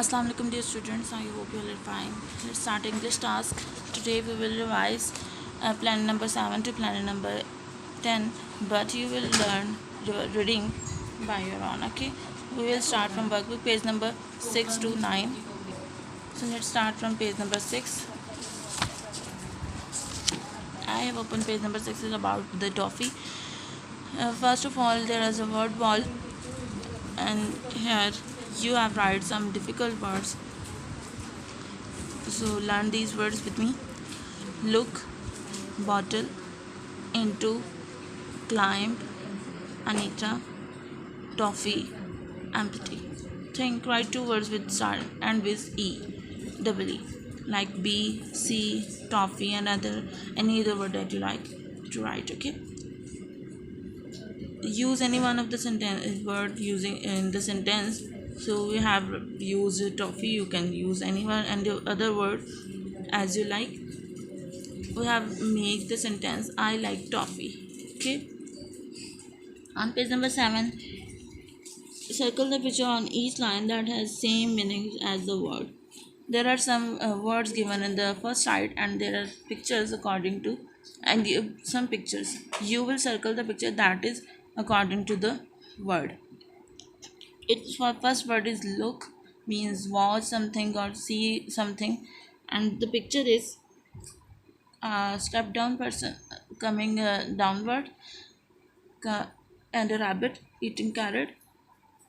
Assalamu alaikum dear students, I hope you all are fine. Let's start English task. Today we will revise plan number 7 to plan number 10, but you will learn reading by your own. Okay, we will start from workbook page number 6 to 9. So let's start from page number 6. I have opened page number 6 is about the toffee. First of all, there is a word wall, and here you have write some difficult words. So learn these words with me. Look, bottle, into, climb, Anita, toffee, empty. Think, write two words with start and with double E, like B, C, toffee, and any other word that you like to write. Okay. Use any one of the sentence word using in the sentence. So we have used toffee. You can use any one and the other word as you like. We have make the sentence I like toffee. Okay. On page number 7, circle the picture on each line that has same meaning as the word. There are some words given in the first side, and there are pictures according to, and some pictures. You will circle the picture that is according to the word. Its first word is look, means watch something or see something, and the picture is a step down person coming downward, and a rabbit eating carrot,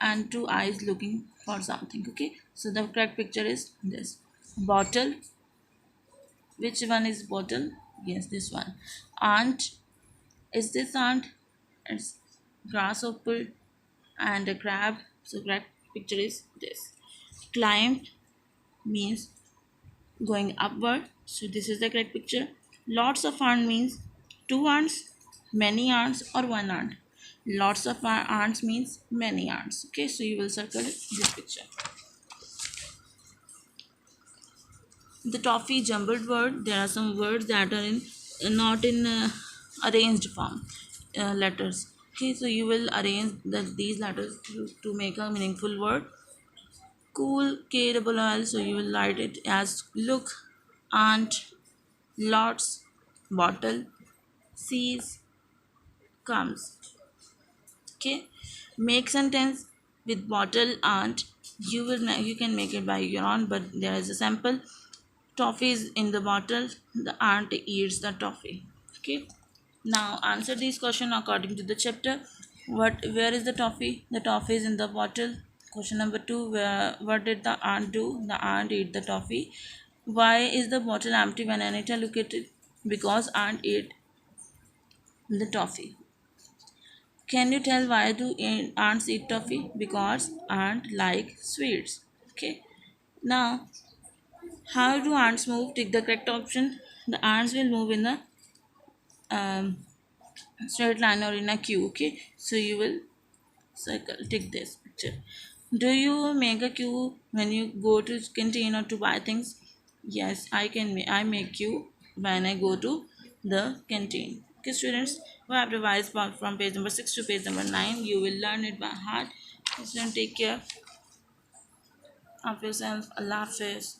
and two eyes looking for something. Okay, so the correct picture is this. Bottle, which one is bottle? Yes, this one. Ant, is this ant? It's grasshopper and a crab. So correct picture is this. Climb means going upward. So this is the correct picture. Lots of ant means two ants, many ants, or one ant. Lots of ants means many ants. Okay, so you will circle this picture. The toffee jumbled word. There are some words that are in not in arranged form letters. Okay, so you will arrange these letters to make a meaningful word. Cool, K double L. So you will write it as look, aunt, lots, bottle, sees, comes. Okay, make sentence with bottle, aunt. You can make it by your own, but there is a sample. Toffee is in the bottle. The aunt eats the toffee. Okay. Now answer this question according to the chapter. Where is the toffee? The toffee is in the bottle. Question number 2. What did the aunt do? The aunt ate the toffee. Why is the bottle empty when Anita look at it? Because aunt ate the toffee. Can you tell why do ants eat toffee? Because ant like sweets. Okay. Now how do ants move? Take the correct option. The ants will move in a um, straight line or in a queue. Okay, so you will circle. Take this picture. Do you make a queue when you go to canteen or to buy things? Yes, I can. I make queue when I go to the canteen. Okay, students, who have revised from page number 6 to page number 9, you will learn it by heart. Students, take care of yourself. Allah Hafiz.